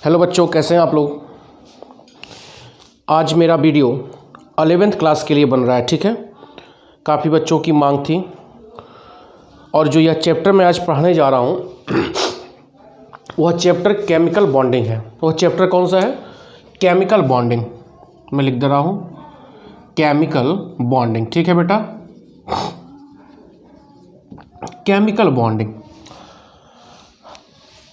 Hello बच्चों, कैसे हैं आप लोग। आज मेरा वीडियो 11th क्लास के लिए बन रहा है, ठीक है। काफ़ी बच्चों की मांग थी और जो यह चैप्टर मैं आज पढ़ाने जा रहा हूँ वह चैप्टर केमिकल बॉन्डिंग है। वह चैप्टर कौन सा है? Chemical bonding. मैं लिख दे रहा हूँ केमिकल बॉन्डिंग, ठीक है बेटा। केमिकल बॉन्डिंग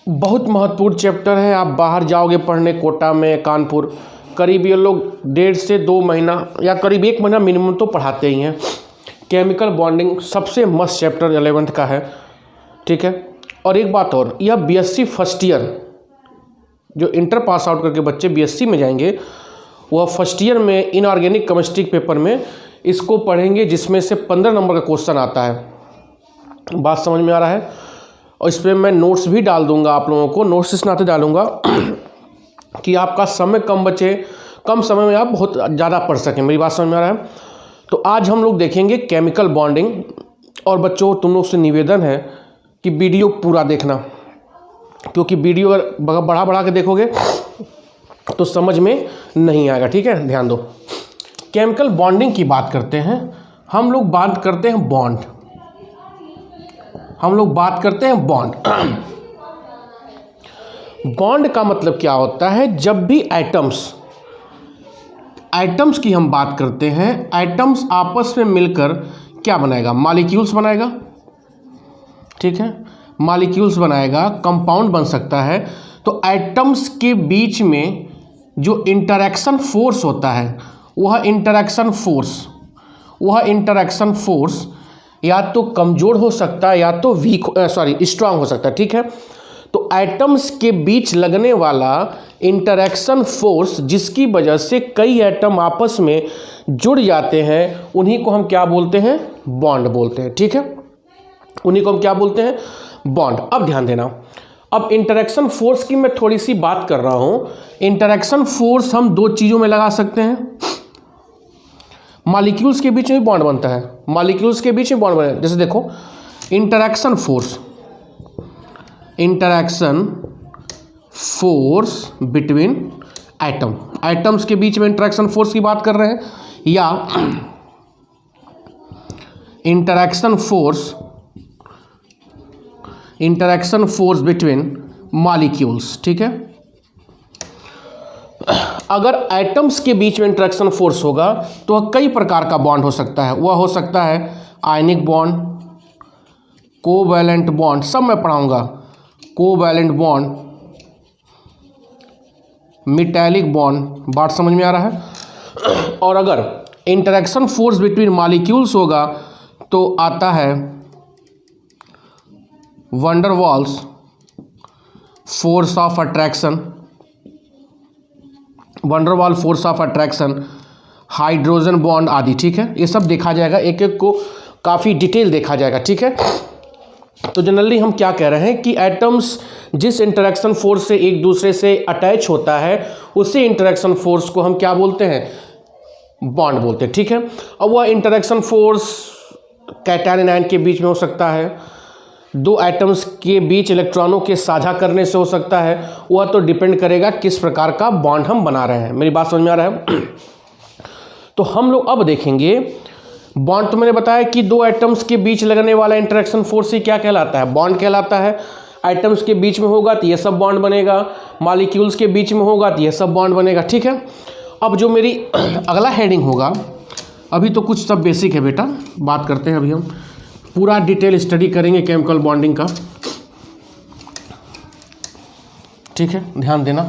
बहुत महत्वपूर्ण चैप्टर है। आप बाहर जाओगे पढ़ने कोटा में, कानपुर, करीब ये लोग 1.5 से 2 महीना या करीब 1 महीना मिनिमम तो पढ़ाते ही हैं। केमिकल बॉन्डिंग सबसे मस्त चैप्टर 11th का है, ठीक है। और एक बात और, यह बीएससी फर्स्ट ईयर, जो इंटर पास आउट करके बच्चे बीएससी में जाएंगे, वह फर्स्ट ईयर में इनऑर्गेनिक केमिस्ट्री पेपर में इसको पढ़ेंगे, जिसमें से 15 नंबर का क्वेश्चन आता है। बात समझ में आ रहा है? और इस पर मैं नोट्स भी डाल दूंगा आप लोगों को, नोट्स इस नाते डालूंगा कि आपका समय कम बचे, कम समय में आप बहुत ज़्यादा पढ़ सकें। मेरी बात समझ में आ रहा है? तो आज हम लोग देखेंगे केमिकल बॉन्डिंग। और बच्चों, तुम लोग से निवेदन है कि वीडियो पूरा देखना, क्योंकि वीडियो अगर बढ़ा के देखोगे तो समझ में नहीं आएगा, ठीक है। ध्यान दो, केमिकल बॉन्डिंग की बात करते हैं। हम लोग बात करते हैं बॉन्ड, हम लोग बात करते हैं बॉन्ड। बॉन्ड का मतलब क्या होता है? जब भी एटम्स की हम बात करते हैं, एटम्स आपस में मिलकर क्या बनाएगा? मॉलिक्यूल्स बनाएगा, ठीक है। मॉलिक्यूल्स बनाएगा, कंपाउंड बन सकता है। तो एटम्स के बीच में जो इंटरैक्शन फोर्स होता है, वह इंटरैक्शन फोर्स या तो कमज़ोर हो सकता है या तो स्ट्रांग हो सकता है, ठीक है। तो एटम्स के बीच लगने वाला इंटरैक्शन फोर्स, जिसकी वजह से कई एटम आपस में जुड़ जाते हैं, उन्हीं को हम क्या बोलते हैं? बॉन्ड बोलते हैं, ठीक है। उन्हीं को हम क्या बोलते हैं? बॉन्ड। अब ध्यान देना, अब इंटरैक्शन फोर्स की मैं थोड़ी सी बात कर रहा हूं। इंटरैक्शन फोर्स हम 2 चीज़ों में लगा सकते हैं। मॉलिक्यूल्स के बीच में बॉन्ड बनता है, मॉलिक्यूल्स के बीच में बॉन्ड बने। जैसे देखो, इंटरैक्शन फोर्स बिटवीन एटम्स के बीच में इंटरैक्शन फोर्स की बात कर रहे हैं, या इंटरैक्शन फोर्स बिटवीन मॉलिक्यूल्स, ठीक है। अगर एटम्स के बीच में इंटरैक्शन फोर्स होगा तो वह कई प्रकार का बॉन्ड हो सकता है। वह हो सकता है आयनिक बॉन्ड, कोवैलेंट बॉन्ड, सब मैं पढ़ाऊंगा। कोवैलेंट बॉन्ड, मेटालिक बॉन्ड, बात समझ में आ रहा है? और अगर इंटरैक्शन फोर्स बिटवीन मॉलिक्यूल्स होगा तो आता है van der Waals force of attraction, hydrogen bond आदि, ठीक है। ये सब देखा जाएगा, एक एक को काफ़ी डिटेल देखा जाएगा, ठीक है। तो जनरली हम क्या कह रहे हैं कि एटम्स जिस इंटरैक्शन फोर्स से एक दूसरे से अटैच होता है, उसी इंटरैक्शन फोर्स को हम क्या बोलते हैं? बॉन्ड बोलते हैं, ठीक है। अब वह इंटरैक्शन फोर्स कैटायन आयन के बीच में हो सकता है, 2 एटम्स के बीच इलेक्ट्रॉनों के साझा करने से हो सकता है। वह तो डिपेंड करेगा किस प्रकार का बॉन्ड हम बना रहे हैं। मेरी बात समझ में आ रहा है? तो हम लोग अब देखेंगे बॉन्ड। तो मैंने बताया कि 2 एटम्स के बीच लगने वाला इंटरैक्शन फोर्स ही क्या कहलाता है? बॉन्ड कहलाता है। एटम्स के बीच में होगा तो यह सब बॉन्ड बनेगा, मॉलिक्यूल्स के बीच में होगा तो यह सब बॉन्ड बनेगा, ठीक है। अब जो मेरी अगला हेडिंग होगा, अभी तो कुछ सब बेसिक है बेटा, बात करते हैं अभी हम पूरा डिटेल स्टडी करेंगे केमिकल बॉन्डिंग का, ठीक है। ध्यान देना,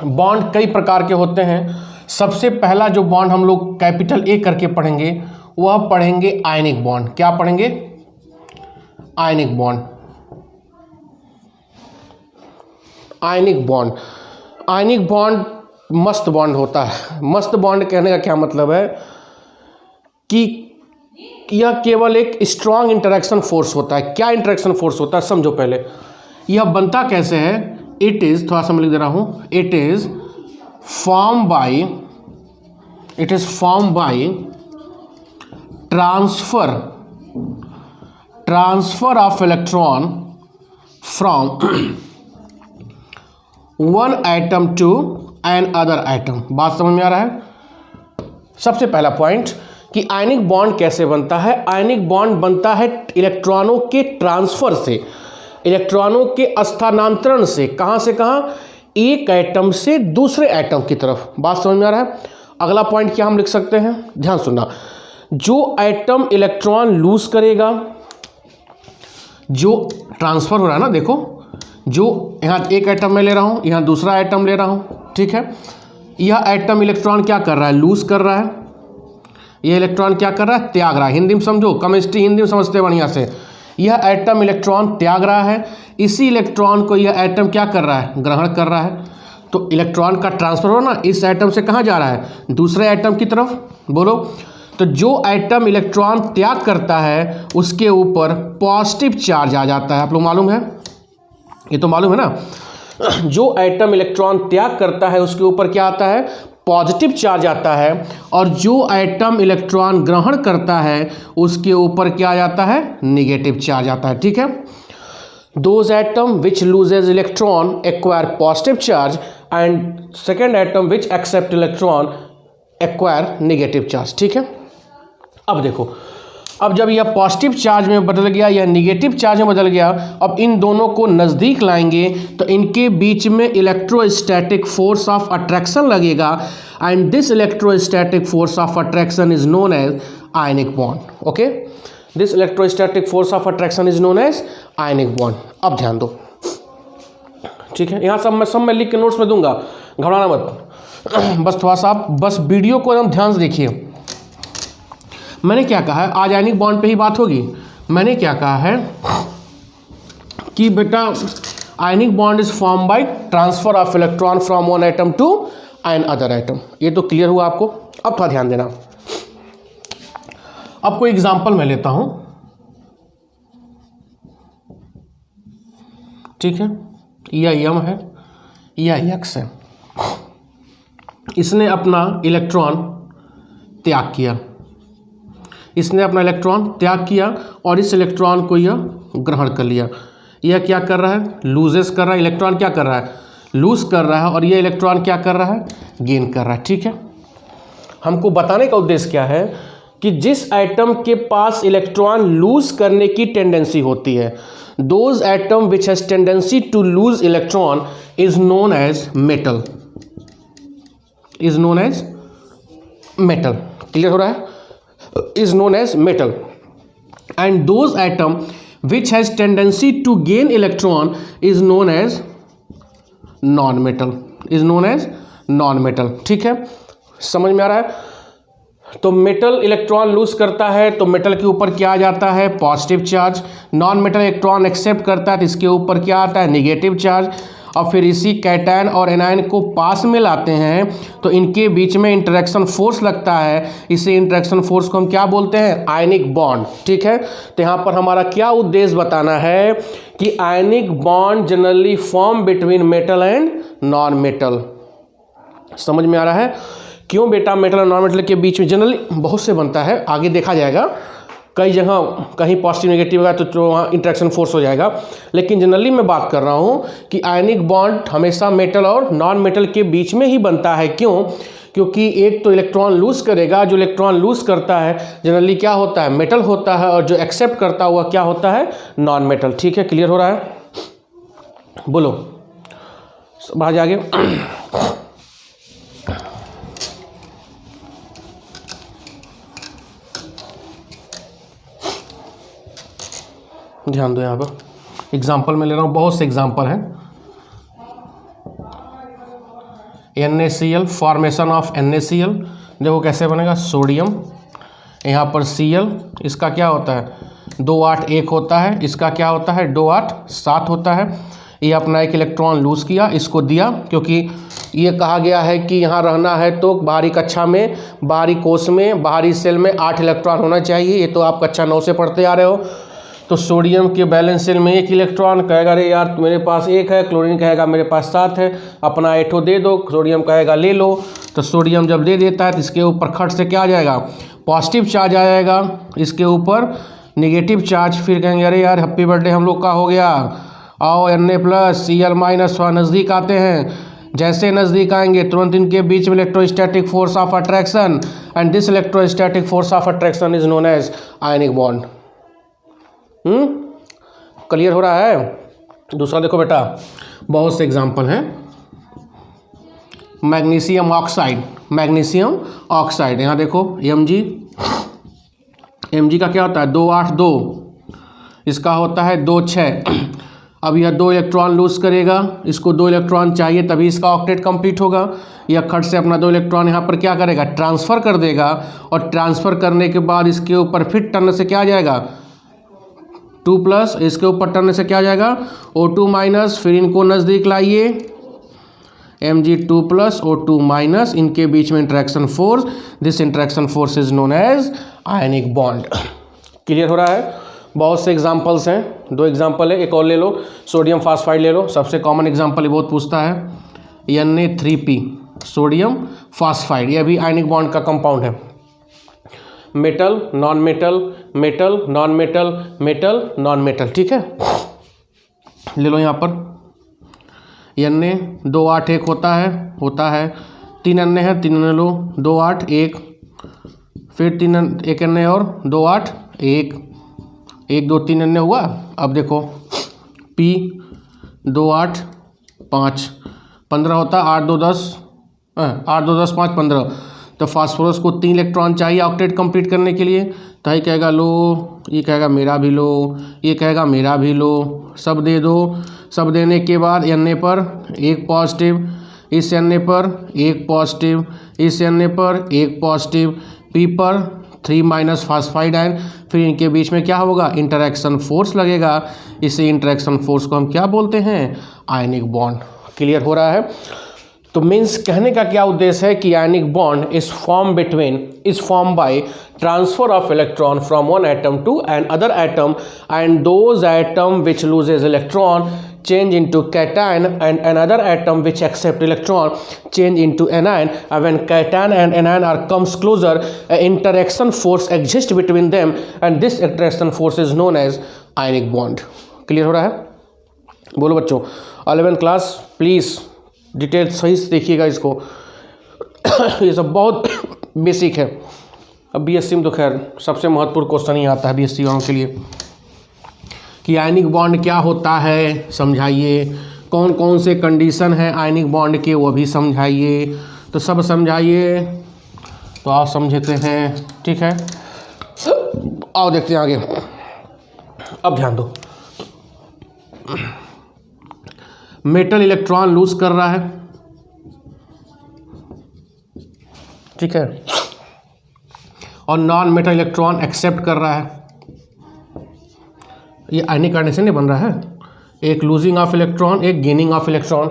बॉन्ड कई प्रकार के होते हैं। सबसे पहला जो बॉन्ड हम लोग कैपिटल ए करके पढ़ेंगे, वह पढ़ेंगे आयनिक बॉन्ड। क्या पढ़ेंगे? Ionic bond. आयनिक बॉन्ड मस्त बॉन्ड होता है। मस्त बॉन्ड कहने का क्या मतलब है कि यह केवल एक स्ट्रॉन्ग इंटरैक्शन फोर्स होता है। क्या इंटरैक्शन फोर्स होता है समझो पहले। यह बनता कैसे है? इट इज़, थोड़ा सा मैं लिख दे रहा हूँ, it is form by transfer of electron from one atom to another atom. बात समझ में आ रहा है? सबसे पहला पॉइंट कि आयनिक बॉन्ड कैसे बनता है। आयनिक बॉन्ड बनता है इलेक्ट्रॉनों के ट्रांसफर से, इलेक्ट्रॉनों के स्थानांतरण से। कहां से कहां? एक एटम से दूसरे एटम की तरफ। बात समझ में आ रहा है? अगला पॉइंट क्या हम लिख सकते हैं, ध्यान सुनना। जो एटम इलेक्ट्रॉन लूज करेगा, जो ट्रांसफर हो रहा है ना, देखो, जो यहाँ एक एटम में ले रहा हूँ, यहाँ दूसरा एटम ले रहा हूँ, ठीक है। यह एटम इलेक्ट्रॉन क्या कर रहा है? लूज कर रहा है। यह इलेक्ट्रॉन क्या कर रहा है? त्याग रहा है। हिंदी में समझो, केमिस्ट्री हिंदी में समझते बढ़िया से। यह एटम इलेक्ट्रॉन त्याग रहा है, इसी इलेक्ट्रॉन को यह एटम क्या कर रहा है? ग्रहण कर रहा है। तो इलेक्ट्रॉन का ट्रांसफर हो ना, इस एटम से कहाँ जा रहा है? दूसरे एटम की तरफ। बोलो। तो जो एटम इलेक्ट्रॉन त्याग करता है उसके ऊपर पॉजिटिव चार्ज आ जाता है। आप लोग मालूम है? ये तो मालूम है ना। जो एटम इलेक्ट्रॉन त्याग करता है उसके ऊपर क्या आता है? पॉजिटिव चार्ज आता है। और जो एटम इलेक्ट्रॉन ग्रहण करता है उसके ऊपर क्या आ जाता है? निगेटिव चार्ज आता है। ठीक है। Those atom which loses electron acquire positive charge and second atom which accept electron acquire negative charge. ठीक है। अब देखो, अब जब यह पॉजिटिव चार्ज में बदल गया या निगेटिव चार्ज में बदल गया, अब इन दोनों को नज़दीक लाएंगे तो इनके बीच में इलेक्ट्रोस्टैटिक फोर्स ऑफ अट्रैक्शन लगेगा and this electrostatic force of attraction is known as ionic bond. Okay, this electrostatic force of attraction is known as ionic bond. अब ध्यान दो, ठीक है। यहाँ सब मैं लिख के नोट्स में दूंगा, घबराना मत। बस थोड़ा सा आप बस वीडियो को एकदम ध्यान से देखिए। मैंने क्या कहा है? आज आयनिक बॉन्ड पे ही बात होगी। मैंने क्या कहा है कि बेटा ionic bond is form by transfer of electron from one atom to another atom. ये तो क्लियर हुआ आपको? अब थोड़ा ध्यान देना। अब कोई एग्जांपल मैं लेता हूं, ठीक है। यह यम है, यह यक्स है। इसने अपना इलेक्ट्रॉन त्याग किया, इसने अपना इलेक्ट्रॉन त्याग किया और इस इलेक्ट्रॉन को यह ग्रहण कर लिया। यह क्या कर रहा है? लूजेस कर रहा है। इलेक्ट्रॉन क्या कर रहा है? लूज कर रहा है। और यह इलेक्ट्रॉन क्या कर रहा है? गेन कर रहा है। ठीक है। हमको बताने का उद्देश्य क्या है कि जिस एटम के पास इलेक्ट्रॉन लूज करने की टेंडेंसी होती है, those atom which has tendency to lose electron is known as metal, is known as metal. Clear हो रहा है? is known as metal, and those atom which has tendency to gain electron is known as non-metal, is known as non-metal। ठीक है, समझ में आ रहा है? तो मेटल इलेक्ट्रॉन लूज करता है तो मेटल के ऊपर क्या आ जाता है? Positive charge. Non metal electron accept करता है तो इसके ऊपर क्या आता है? Negative charge. और फिर इसी कैटायन और एनायन को पास में लाते हैं तो इनके बीच में इंटरेक्शन फोर्स लगता है। इसी इंटरेक्शन फोर्स को हम क्या बोलते हैं? Ionic bond. ठीक है। तो यहाँ पर हमारा क्या उद्देश्य बताना है कि ionic bond generally form between metal and non metal. समझ में आ रहा है? क्यों बेटा मेटल और नॉन मेटल के बीच में जनरली बहुत से बनता है, आगे देखा जाएगा। कई जगह कहीं पॉजिटिव नेगेटिव होगा तो वहाँ इंटरेक्शन फोर्स हो जाएगा, लेकिन जनरली मैं बात कर रहा हूँ कि आयनिक बॉन्ड हमेशा मेटल और नॉन मेटल के बीच में ही बनता है। क्यों? क्योंकि एक तो इलेक्ट्रॉन लूज करेगा, जो इलेक्ट्रॉन लूज करता है जनरली क्या होता है? मेटल होता है, और जो एक्सेप्ट करता हुआ क्या होता है? Non metal. ठीक है, क्लियर हो रहा है? बोलो बाहर आगे। ध्यान दो, यहाँ पर एग्जाम्पल में ले रहा हूँ, बहुत से एग्जाम्पल हैं। NaCl, फॉर्मेशन ऑफ NaCl, देखो कैसे बनेगा? सोडियम, यहाँ पर Cl, इसका क्या होता है? 2 8 1 होता है, इसका क्या होता है? 2 8 7 होता है। ये अपना एक इलेक्ट्रॉन लूज किया, इसको दिया, क्योंकि ये कहा गया है कि यहाँ रहना है तो बाहरी कक्षा में, बाहरी कोश में, बाहरी सेल में 8 इलेक्ट्रॉन होना चाहिए। ये तो आप कक्षा 9 से पढ़ते आ रहे हो। तो सोडियम के बैलेंस सेल में 1 इलेक्ट्रॉन, कहेगा अरे यार मेरे पास 1 है, क्लोरीन कहेगा मेरे पास 7 है, अपना 8 दे दो, सोडियम कहेगा ले लो। तो सोडियम जब दे देता है तो इसके ऊपर खट से क्या आ जाएगा? पॉजिटिव चार्ज आ जाएगा। इसके ऊपर निगेटिव चार्ज, फिर कहेंगे अरे यार हैप्पी बर्थडे हम लोग का हो गया, आओ Na+Cl- थोड़ा नज़दीक आते हैं। जैसे नज़दीक आएंगे तुरंत इनके बीच में electrostatic force of attraction, and this electrostatic force of attraction is known as ionic bond. Clear हो रहा है? दूसरा देखो बेटा, बहुत से एग्जाम्पल हैं। मैग्नीशियम ऑक्साइड, मैग्नीशियम ऑक्साइड, यहाँ देखो Mg का क्या होता है 282, इसका होता है 26। अब यह 2 इलेक्ट्रॉन लूज करेगा, इसको 2 इलेक्ट्रॉन चाहिए तभी इसका ऑक्टेट कंप्लीट होगा। यह खट से अपना 2 इलेक्ट्रॉन यहाँ पर क्या करेगा, ट्रांसफ़र कर देगा, और ट्रांसफ़र करने के बाद इसके ऊपर फिर टर्न से क्या आ जाएगा 2+, इसके ऊपर टर्न से क्या आ जाएगा O2-, फिर इनको नज़दीक लाइए Mg2+, O2-, इनके बीच में interaction force, this interaction force is known as ionic bond. Clear हो रहा है? बहुत से एग्जांपल्स हैं, 2 एग्जांपल है, एक और ले लो, सोडियम फास्फाइड ले लो, सबसे कॉमन एग्जांपल ये बहुत पूछता है Na3P, सोडियम फास्फाइड, यह भी आयनिक बॉन्ड का कंपाउंड है। Metal non metal, metal non metal, metal non metal, ठीक है। ले लो यहाँ पर Na281 होता है 3 अन्य है, 3 अन्य लो 281, फिर 1 अन्य और 281, 1 2 3 अन्य हुआ। अब देखो P 285 15 होता है, 8 2 10 5 15, तो फास्फोरस को 3 इलेक्ट्रॉन चाहिए ऑक्टेट कंप्लीट करने के लिए, तो ये कहेगा लो, ये कहेगा मेरा भी लो, ये कहेगा मेरा भी लो, सब दे दो। सब देने के बाद Na पर 1 पॉजिटिव, इस Na पर 1 पॉजिटिव, इस Na पर 1 पॉजिटिव, P पर 3- फास्फाइड आयन, फिर इनके बीच में क्या होगा इंटरेक्शन फोर्स लगेगा, इसे इंटरेक्शन फोर्स को हम क्या बोलते हैं आयनिक बॉन्ड। क्लियर हो रहा है? तो मीन्स कहने का क्या उद्देश्य है कि ionic bond is form by transfer of electron from one atom to another atom, and those atom which loses electron change into cation, and another atom which accept electron change into anion. When cation and anion are comes closer, interaction force exists between them, and this interaction force is known as ionic bond. Clear हो रहा है? बोलो बच्चों, 11th class please detail सही से देखिएगा इसको। ये सब बहुत बेसिक है। अब BSc में तो खैर सबसे महत्वपूर्ण क्वेश्चन ही आता है BSc वालों के लिए कि आयनिक बॉन्ड क्या होता है, समझाइए। कौन कौन से कंडीशन है आयनिक बॉन्ड के, वो भी समझाइए। तो सब समझाइए, तो आप समझते हैं, ठीक है। आओ देखते हैं आगे। अब ध्यान दो, मेटल इलेक्ट्रॉन लूज कर रहा है, ठीक है, और नॉन मेटल इलेक्ट्रॉन एक्सेप्ट कर रहा है। ये आयनिक कंडीशन नहीं बन रहा है, एक लूजिंग ऑफ इलेक्ट्रॉन, एक गेनिंग ऑफ इलेक्ट्रॉन।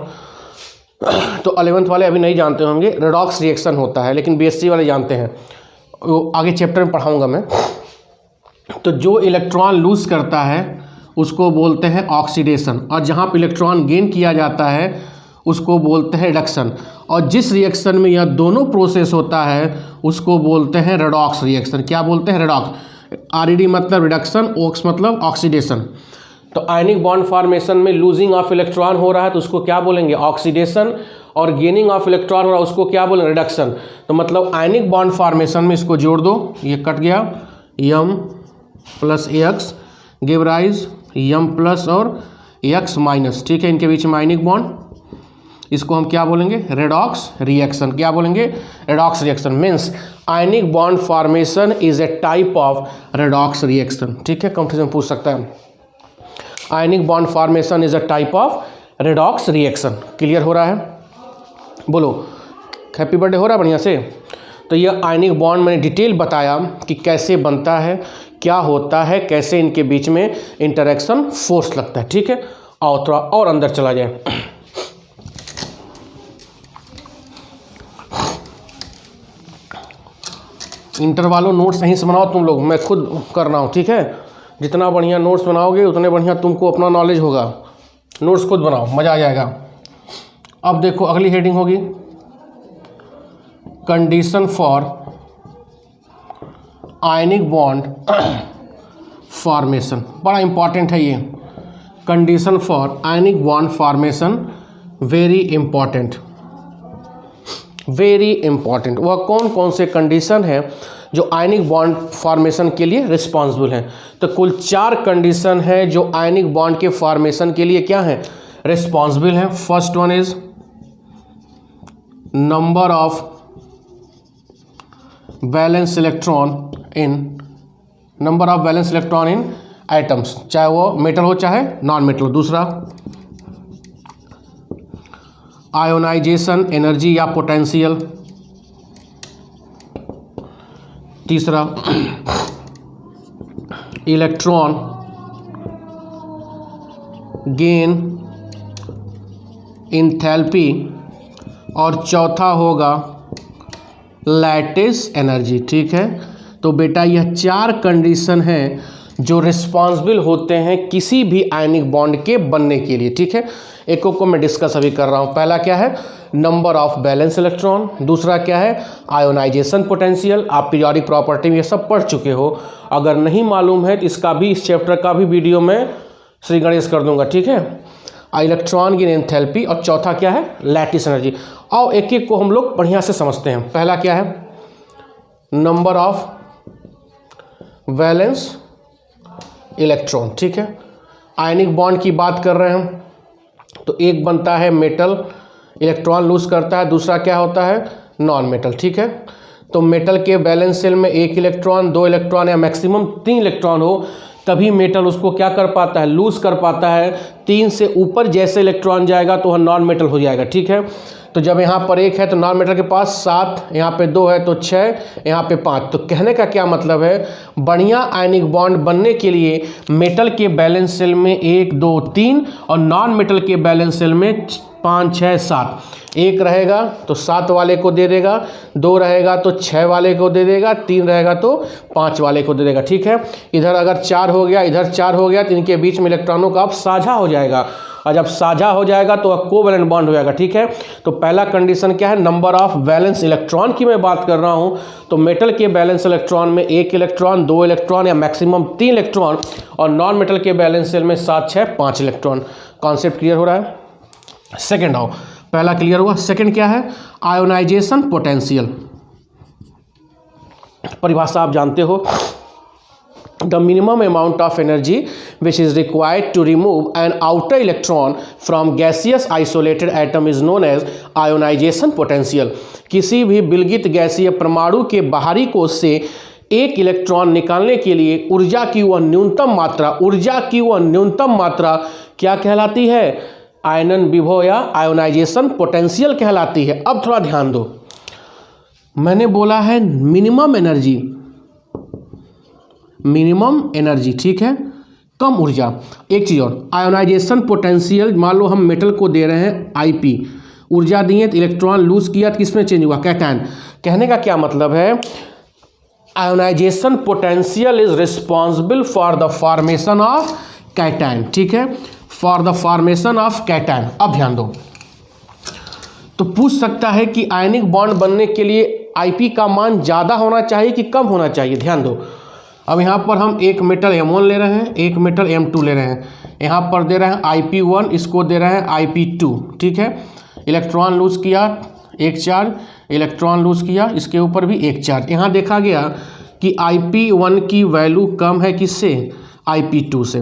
तो 11th वाले अभी नहीं जानते होंगे, रेडॉक्स रिएक्शन होता है, लेकिन BSc वाले जानते हैं, वो आगे चैप्टर में पढ़ाऊंगा मैं। तो जो इलेक्ट्रॉन लूज करता है उसको बोलते हैं ऑक्सीडेशन, और जहाँ पर इलेक्ट्रॉन गेन किया जाता है उसको बोलते हैं रिडक्शन, और जिस रिएक्शन में यह दोनों प्रोसेस होता है उसको बोलते हैं रेडॉक्स रिएक्शन। क्या बोलते हैं? रेडॉक्स। RED मतलब रिडक्शन, OX मतलब ऑक्सीडेशन। तो आयनिक बॉन्ड फॉर्मेशन में लूजिंग ऑफ इलेक्ट्रॉन हो रहा है तो उसको क्या बोलेंगे? ऑक्सीडेशन। और गेनिंग ऑफ इलेक्ट्रॉन हो रहा है उसको क्या बोलेंगे? रिडक्शन। तो मतलब आयनिक बॉन्ड फॉर्मेशन में इसको जोड़ दो, ये कट गया, M+X गिव राइज M+ और X-, ठीक है, इनके बीच में आयनिक बॉन्ड, इसको हम क्या बोलेंगे? Redox reaction. क्या बोलेंगे? Redox reaction. Means ionic bond formation is a type of redox reaction, ठीक है, कंफ्यूजन पूछ सकता है। Ionic bond formation is a type of redox reaction. Clear हो रहा है? बोलो, हैप्पी बर्थडे हो रहा है बढ़िया से? तो यह आयनिक बॉन्ड मैंने डिटेल बताया कि कैसे बनता है, क्या होता है, कैसे इनके बीच में इंटरेक्शन फोर्स लगता है, ठीक है। और थोड़ा और अंदर चला जाए। इंटर वालों नोट्स सही से बनाओ तुम लोग, मैं खुद कर रहा हूँ, ठीक है। जितना बढ़िया नोट्स बनाओगे उतने बढ़िया तुमको अपना नॉलेज होगा। नोट्स खुद बनाओ, मज़ा आ जाएगा। अब देखो अगली हेडिंग होगी condition for ionic bond formation, बड़ा इंपॉर्टेंट है ये condition for ionic bond formation, very important, very important. वह कौन कौन से कंडीशन है जो आयनिक बॉन्ड फॉर्मेशन के लिए रिस्पॉन्सिबल हैं? तो कुल 4 कंडीशन है जो आयनिक बॉन्ड के फॉर्मेशन के लिए क्या है, रिस्पॉन्सिबल है। First one is number of valence electron in atoms, चाहे वो मेटल हो चाहे नॉन मेटल हो। दूसरा आयोनाइजेशन एनर्जी या पोटेंशियल। तीसरा इलेक्ट्रॉन गेन इंथैल्पी, और चौथा होगा लैटिस एनर्जी। ठीक है, तो बेटा यह 4 कंडीशन हैं जो रिस्पॉन्सिबल होते हैं किसी भी आयनिक बॉन्ड के बनने के लिए। ठीक है, एक को मैं डिस्कस अभी कर रहा हूँ। पहला क्या है, नंबर ऑफ बैलेंस इलेक्ट्रॉन। दूसरा क्या है, आयोनाइजेशन पोटेंशियल। आप पीरियोडिक प्रॉपर्टी में ये सब पढ़ चुके हो, अगर नहीं मालूम है तो इसका भी, इस चैप्टर का भी वीडियो में श्री गणेश कर दूंगा। ठीक है, इलेक्ट्रॉन की एंथैल्पी, और चौथा क्या है, लैटिस एनर्जी। और एक एक को हम लोग बढ़िया से समझते हैं। पहला क्या है, नंबर ऑफ वैलेंस इलेक्ट्रॉन। ठीक है, आयनिक बॉन्ड की बात कर रहे हैं तो एक बनता है मेटल, इलेक्ट्रॉन लूज करता है। दूसरा क्या होता है, नॉन मेटल। ठीक है, तो मेटल के वैलेंस शेल में 1 इलेक्ट्रॉन, 2 इलेक्ट्रॉन या मैक्सिमम 3 इलेक्ट्रॉन हो, तभी मेटल उसको क्या कर पाता है, लूज कर पाता है। 3 से ऊपर जैसे इलेक्ट्रॉन जाएगा तो वह नॉन मेटल हो जाएगा। ठीक है, तो जब यहाँ पर 1 है तो नॉन मेटल के पास 7, यहाँ पे 2 है तो 6, यहाँ पे 5। तो कहने का क्या मतलब है, बढ़िया आयनिक बॉन्ड बनने के लिए मेटल के बैलेंस शेल में 1, 2, 3 और नॉन मेटल के बैलेंस शेल में 5, 6, 7। 1 रहेगा तो 7 वाले को दे देगा, 2 रहेगा तो 6 वाले को दे देगा, 3 रहेगा तो 5 वाले को दे देगा। ठीक है, इधर अगर 4 हो गया, इधर 4 हो गया, तो इनके बीच में इलेक्ट्रॉनों का अब साझा हो जाएगा, और जब साझा हो जाएगा तो कोवैलेंट बॉन्ड हो जाएगा। ठीक है, तो पहला कंडीशन क्या है, नंबर ऑफ वैलेंस इलेक्ट्रॉन की मैं बात कर रहा हूं, तो मेटल के बैलेंस इलेक्ट्रॉन में 1 इलेक्ट्रॉन, 2 इलेक्ट्रॉन या मैक्सिमम 3 इलेक्ट्रॉन, और नॉन मेटल के बैलेंस शेल में 7, 6, 5 इलेक्ट्रॉन। कॉन्सेप्ट क्लियर हो रहा है? सेकेंड आओ, पहला क्लियर हुआ। सेकेंड क्या है, आयोनाइजेशन पोटेंशियल। परिभाषा आप जानते हो, the minimum amount of energy which is required to remove an outer electron from gaseous isolated atom is known as ionization potential। किसी भी विलगित गैसीय परमाणु के बाहरी कोश से 1 इलेक्ट्रॉन निकालने के लिए ऊर्जा की वह न्यूनतम मात्रा क्या कहलाती है, आयनन विभव या आयोनाइजेशन पोटेंशियल कहलाती है। अब थोड़ा ध्यान दो, मैंने बोला है मिनिमम एनर्जी। ठीक है, कम ऊर्जा। एक चीज़ और, आयोनाइजेशन पोटेंशियल, मान लो हम मेटल को दे रहे हैं Ip, ऊर्जा दिए तो इलेक्ट्रॉन लूज किया तो किसमें चेंज हुआ, कैटायन। कहने का क्या मतलब है, ionization potential is responsible for the formation of cation. ठीक है, for the formation of cation. अब ध्यान दो, तो पूछ सकता है कि आयनिक बॉन्ड बनने के लिए Ip का मान ज़्यादा होना चाहिए कि कम होना चाहिए। ध्यान दो, अब यहाँ पर हम एक मेटल M1 ले रहे हैं, एक मेटल M2 ले रहे हैं, यहाँ पर दे रहे हैं Ip1, इसको दे रहे हैं Ip2। ठीक है, इलेक्ट्रॉन लूज किया 1 चार्ज, इलेक्ट्रॉन लूज किया इसके ऊपर भी 1 चार्ज। यहाँ देखा गया कि Ip1 की वैल्यू कम है किससे, Ip2 से,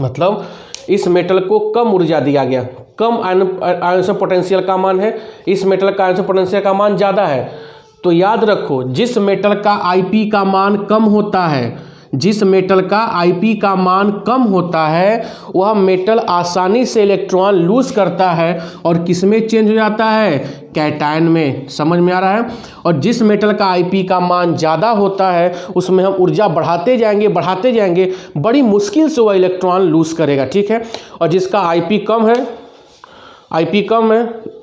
मतलब इस मेटल को कम ऊर्जा दिया गया, कम आयन पोटेंशियल का मान है, इस मेटल का आयन पोटेंशियल का मान ज़्यादा है। तो याद रखो, जिस मेटल का Ip का मान कम होता है, जिस मेटल का Ip का मान कम होता है, वह मेटल आसानी से इलेक्ट्रॉन लूज करता है और किस में चेंज हो जाता है, कैटायन में। समझ में आ रहा है? और जिस मेटल का Ip का मान ज़्यादा होता है उसमें हम ऊर्जा बढ़ाते जाएंगे, बड़ी मुश्किल से वह इलेक्ट्रॉन लूज करेगा। ठीक है, और जिसका Ip कम है,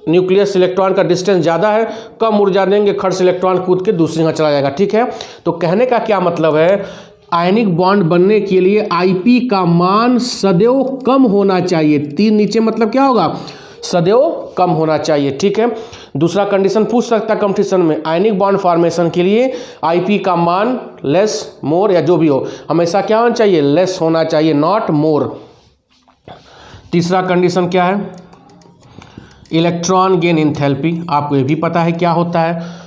न्यूक्लियस इलेक्ट्रॉन का डिस्टेंस ज़्यादा है, कम ऊर्जा देंगे, खट से इलेक्ट्रॉन कूद के दूसरी जगह चला जाएगा। ठीक है, तो कहने का क्या मतलब है, आयनिक बॉन्ड बनने के लिए Ip का मान सदैव कम होना चाहिए। 3 नीचे मतलब क्या होगा, सदैव कम होना चाहिए। ठीक है, दूसरा कंडीशन पूछ सकता है कंपटीशन में, आयनिक बॉन्ड फॉर्मेशन के लिए आईपी का मान लेस, मोर या जो भी हो, हमेशा क्या होना चाहिए, लेस होना चाहिए, नॉट मोर। तीसरा कंडीशन क्या है, इलेक्ट्रॉन गेन एंथैल्पी। आपको ये भी पता है क्या होता है,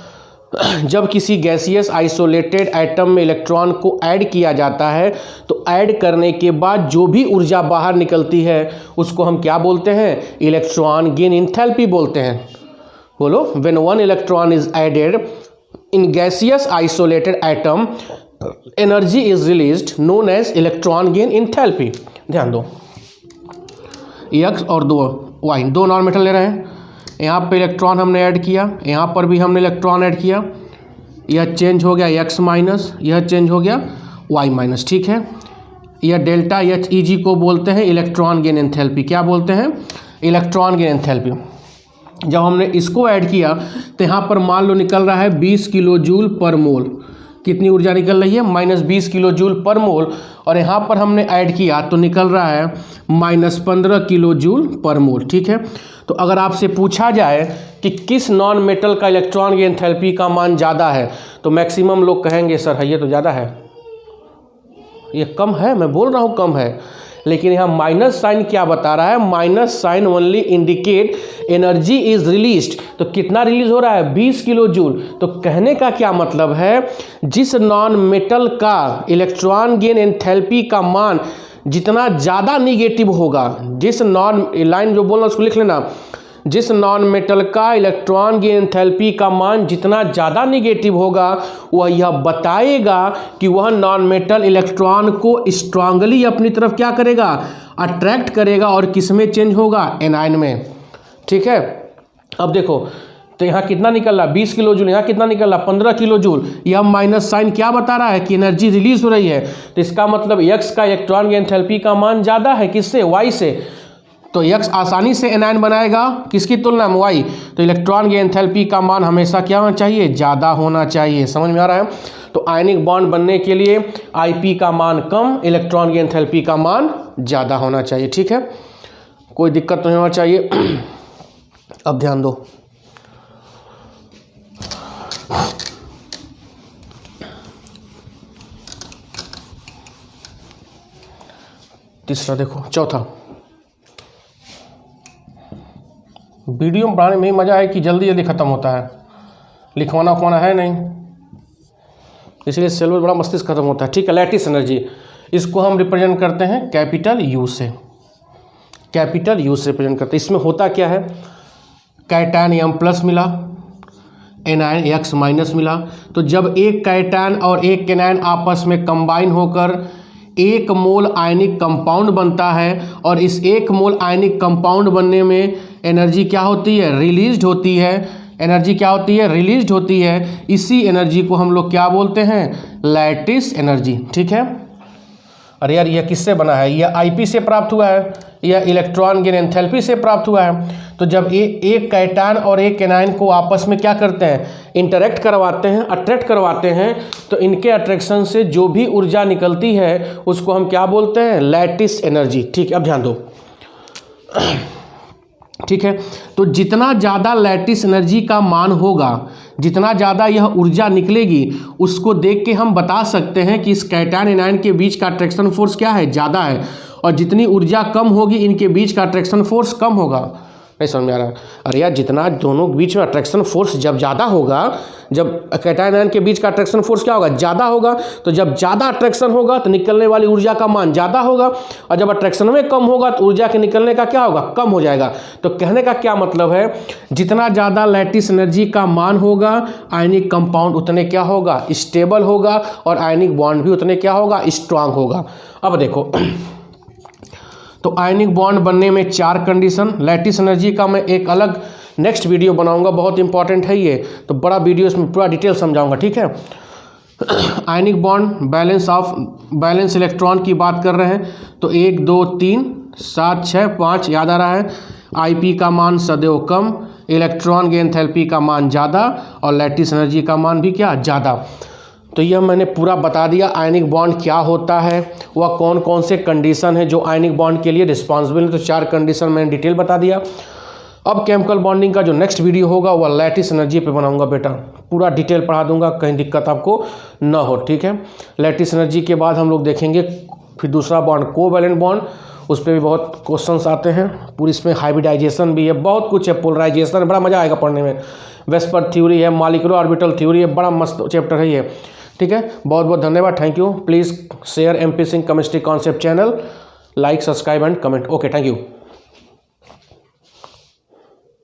जब किसी गैसियस आइसोलेटेड एटम में इलेक्ट्रॉन को ऐड किया जाता है तो ऐड करने के बाद जो भी ऊर्जा बाहर निकलती है उसको हम क्या बोलते हैं, इलेक्ट्रॉन गेन एंथैल्पी बोलते हैं। बोलो, when one electron is added in gaseous isolated atom energy is released known as electron gain enthalpy. ध्यान दो, एक्स और दो वाई, दो नॉन मेटल ले रहे हैं, यहाँ पे इलेक्ट्रॉन हमने ऐड किया, यहाँ पर भी हमने इलेक्ट्रॉन ऐड किया, यह चेंज हो गया x माइनस, यह चेंज हो गया y माइनस। ठीक है, यह डेल्टा एच ई जी को बोलते हैं इलेक्ट्रॉन गेन एंथैल्पी। क्या बोलते हैं, इलेक्ट्रॉन गेन एंथैल्पी। जब हमने इसको ऐड किया तो यहाँ पर मान लो निकल रहा है 20 किलो जूल पर मोल। कितनी ऊर्जा निकल रही है, -20 किलो जूल पर मोल, और यहाँ पर हमने ऐड किया तो निकल रहा है -15 किलो जूल पर मोल। ठीक है, तो अगर आपसे पूछा जाए कि किस नॉन मेटल का इलेक्ट्रॉन की एंथैल्पी का मान ज़्यादा है तो मैक्सिमम लोग कहेंगे सर ये तो ज़्यादा है, ये कम है। मैं बोल रहा हूँ कम है, लेकिन यहाँ माइनस साइन क्या बता रहा है, minus sign only indicate energy is released. तो कितना रिलीज हो रहा है, 20 किलो जूल। तो कहने का क्या मतलब है, जिस नॉन मेटल का इलेक्ट्रॉन गेन एंथैल्पी का मान जितना ज़्यादा निगेटिव होगा, जिस नॉन, लाइन जो बोलना उसको लिख लेना, जिस नॉन मेटल का इलेक्ट्रॉन गेन एंथैल्पी का मान जितना ज़्यादा निगेटिव होगा वह यह बताएगा कि वह नॉन मेटल इलेक्ट्रॉन को स्ट्रांगली अपनी तरफ क्या करेगा, अट्रैक्ट करेगा, और किस में चेंज होगा, एनायन में। ठीक है, अब देखो तो यहाँ कितना निकल रहा, 20 किलो जूल, यहाँ कितना निकल रहा, 15 किलो जूल। यह माइनस साइन क्या बता रहा है कि एनर्जी रिलीज हो रही है, तो इसका मतलब x का इलेक्ट्रॉन गेन एंथैल्पी का मान ज़्यादा है, किससे, y से। तो x आसानी से एनायन बनाएगा किसकी तुलना में, y। तो इलेक्ट्रॉन गेन एंथैल्पी का मान हमेशा क्या होना चाहिए, ज़्यादा होना चाहिए। समझ में आ रहा है। तो आयनिक बॉन्ड बनने के लिए Ip का मान कम, इलेक्ट्रॉन गेन एंथैल्पी का मान ज़्यादा होना चाहिए। ठीक है, कोई दिक्कत नहीं होना चाहिए। अब ध्यान दो, तीसरा देखो, चौथा, वीडियो में पढ़ाने में ही मज़ा है कि जल्दी जल्दी ख़त्म होता है, लिखवाना उखवाना है नहीं, इसलिए सिलेबस बड़ा मस्ती से ख़त्म होता है। ठीक है, लैटिस एनर्जी, इसको हम रिप्रेजेंट करते हैं कैपिटल यू से, कैपिटल यू से रिप्रेजेंट करते हैं। इसमें होता क्या है, कैटायन M+ मिला, एनायन X- मिला, तो जब एक कैटायन और एक कैनायन आपस में कंबाइन होकर 1 मोल आयनिक कंपाउंड बनता है, और इस 1 मोल आयनिक कंपाउंड बनने में एनर्जी क्या होती है, रिलीज्ड होती है। एनर्जी क्या होती है, रिलीज्ड होती है। इसी एनर्जी को हम लोग क्या बोलते हैं, लैटिस एनर्जी। ठीक है, अरे यार यह किससे बना है, यह Ip से प्राप्त हुआ है, यह इलेक्ट्रॉन गेन एंथैल्पी से प्राप्त हुआ है। तो जब एक कैटायन और एक एनायन को आपस में क्या करते हैं, इंटरेक्ट करवाते हैं, अट्रैक्ट करवाते हैं, तो इनके अट्रैक्शन से जो भी ऊर्जा निकलती है उसको हम क्या बोलते हैं, लैटिस एनर्जी। ठीक है, अब ध्यान दो। ठीक है, तो जितना ज़्यादा लैटिस एनर्जी का मान होगा, जितना ज़्यादा यह ऊर्जा निकलेगी, उसको देख के हम बता सकते हैं कि इस कैटायन एनायन के बीच का अट्रैक्शन फोर्स क्या है, ज़्यादा है, और जितनी ऊर्जा कम होगी इनके बीच का अट्रैक्शन फोर्स कम होगा। नहीं समझ में आ रहा है। अरे यार जितना दोनों बीच में अट्रैक्शन फोर्स जब ज़्यादा होगा, जब कैटायन आयन के बीच का अट्रैक्शन फोर्स क्या होगा, ज़्यादा होगा, तो जब ज़्यादा अट्रैक्शन होगा तो निकलने वाली ऊर्जा का मान ज़्यादा होगा, और जब अट्रैक्शन में कम होगा तो ऊर्जा के निकलने का क्या होगा, कम हो जाएगा। तो कहने का क्या मतलब है, जितना ज़्यादा लैटिस एनर्जी का मान होगा आयनिक कंपाउंड उतने क्या होगा, स्टेबल होगा, और आयनिक बॉन्ड भी उतने क्या होगा, स्ट्रांग होगा। अब देखो तो आयनिक बॉन्ड बनने में 4 कंडीशन, लैटिस एनर्जी का मैं एक अलग नेक्स्ट वीडियो बनाऊंगा, बहुत इंपॉर्टेंट है ये, तो बड़ा वीडियो इसमें पूरा डिटेल समझाऊंगा। ठीक है, आयनिक बॉन्ड बैलेंस इलेक्ट्रॉन की बात कर रहे हैं, तो 1 2 3 7 6 5 याद आ रहा है। Ip का मान सदैव कम, इलेक्ट्रॉन गेन एंथैल्पी का मान ज़्यादा, और लैटिस एनर्जी का मान भी क्या, ज़्यादा। तो यह मैंने पूरा बता दिया आयनिक बॉन्ड क्या होता है, वह कौन कौन से कंडीशन है जो आयनिक बॉन्ड के लिए रिस्पॉन्सिबल है। तो 4 कंडीशन मैंने डिटेल बता दिया। अब केमिकल बॉन्डिंग का जो नेक्स्ट वीडियो होगा वह लैटिस एनर्जी पे बनाऊंगा बेटा, पूरा डिटेल पढ़ा दूंगा, कहीं दिक्कत आपको ना हो, ठीक है। लैटिस एनर्जी के बाद हम लोग देखेंगे फिर दूसरा बॉन्ड कोवैलेंट बॉन्ड, उस पर भी बहुत क्वेश्चंस आते हैं, पूरी इसमें हाइब्रिडाइजेशन भी है, बहुत कुछ है, पोलराइजेशन, बड़ा मजा आएगा पढ़ने में। वेस्पर थ्योरी है, मॉलिक्यूलर ऑर्बिटल थ्योरी है, बड़ा मस्त चैप्टर है ये, ठीक है। बहुत बहुत धन्यवाद, thank you. Please share MP Singh chemistry concept channel, like, subscribe and comment. Okay, thank you.